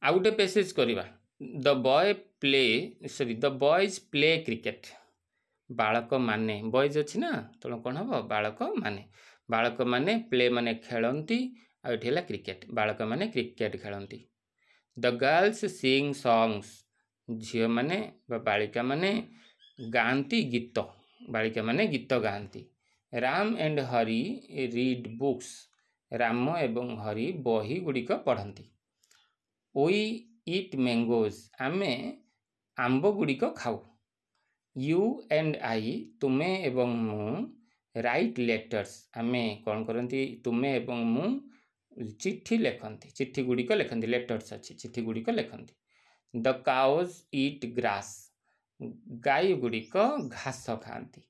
आउ गोटे पेसेज करवा the boy play sorry the boys play cricket बालक माने बॉयज अच्छी ना तेणु कौन हम बालक माने प्ले माने खेलती आला क्रिकेट बालक माने क्रिकेट खेलती द गर्ल्स सिंग सॉन्ग्स झील माने बालिका माने गाती गीत बालिका माने गीत गाती Ram and Hari read books Ram एवं हरी बही गुड़िक पढ़ती वी ईट मैंगोज आमे आंब गुड़िक खाऊ यू एंड आई तुमे एवं मु राइट लेटर्स आमे कौन करती तुमे एवं मु चिट्ठी लिखती चिट्ठी गुड़िक लिखती लेटर्स अच्छी चिट्ठी गुड़िक लिखती द काउज ईट ग्रास गाई गुड़िक घास खाती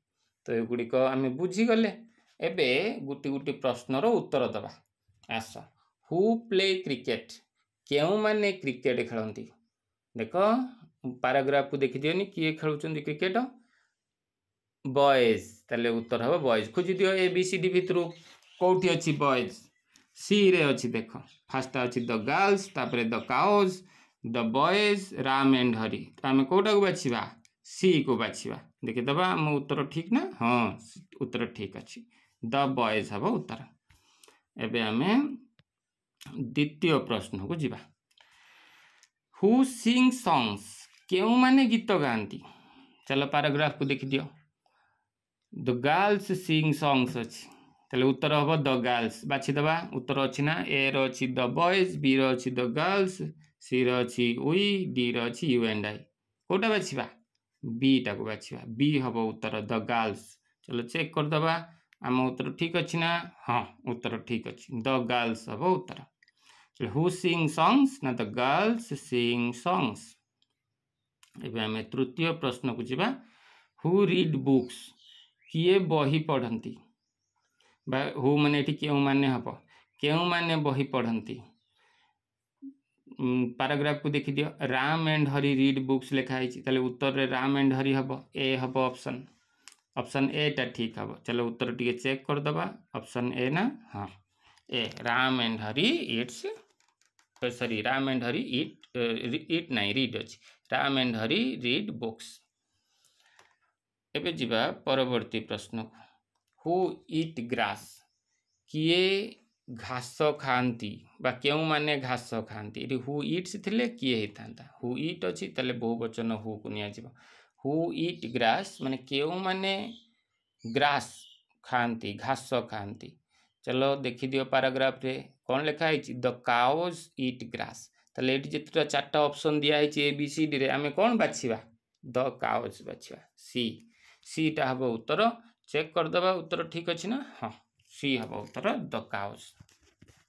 तो ये गुड़िक आम बुझीगले एबे गुटी गुटी प्रश्नर उत्तर दबा आस हु प्ले क्रिकेट क्यों माने क्रिकेट खेलती देख पैराग्राफ को देखी दियोनी किए खेलुचंदी क्रिकेट बॉयज ताले उत्तर हम बॉयज खोजी दियो ए बी सी डी भितर कौटी अच्छी बॉयज सी रे अच्छी देख फास्ट अच्छी द गर्ल्स तापरे द काउज the boys Ram and Hari तो आम कौटा को बाछिबा सी को बाछिबा देखिदबा आम उत्तर ठीक ना हाँ उत्तर ठीक अच्छी द बॉयज हम उत्तर एबे आमे द्वितीय प्रश्न को जीवा हु सिंग सॉन्ग्स क्यों माने गीत गाती चलो पैराग्राफ को देखी दियो द गर्ल्स सिंग सॉन्ग्स अच्छी ताले उत्तर हम द गर्ल्स बाछीदबा उत्तर अच्छी ना ए रही द बॉयज बी रही द गर्ल्स सी रही वी डी रही यू एंड आई कौटा बाछिबा बी टाक बाछिबा बी हम उत्तर द गर्ल्स चलो चेक करदबा आम उत्तर ठीक अच्छी ना हाँ उत्तर ठीक अच्छी द गर्ल्स हम उत्तर हु सिंग सॉन्ग्स ना द गर्ल्स सिंग सॉन्ग्स एबे आम तृतीय प्रश्न को जीवा हु रीड बुक्स किए बही पढ़ती हु माने क्यों माने हम क्यों माने बही पढ़ती पैराग्राफ को देखी दियो Ram and Hari read books लिखाई ताले उत्तर रे राम एंड हरी हम ए हम ऑप्शन ए टा ठीक हम चलो उत्तर टी चेक करदबा ऑप्शन ए ना हाँ A Ram and Hari it's sorry Ram and Hari it नहीं रीड अच्छी Ram and Hari read books एबे जीवा परवर्ती प्रश्न को हु ईट ग्रास किए घास खाती बा क्यों माने घास खाती ये हु ईट्स थिले किए होता हु ईट अच्छी ताले बहुवचन हु को निया जीवा हु ईट ग्रास माने क्यों माने ग्रास खाती घास खाती चलो देखी दियो पैराग्राफ रे कौन लिखाई द काउज ईट ग्रास ताले ये जितटा चार्टा ऑप्शन दिया है ए बी सी डी रे आमे कौन बाछिबा द काउज बाछिबा सी टा हम उत्तर चेक करदबा उत्तर ठीक अच्छी ना हाँ सी हम उत्तर द काउज।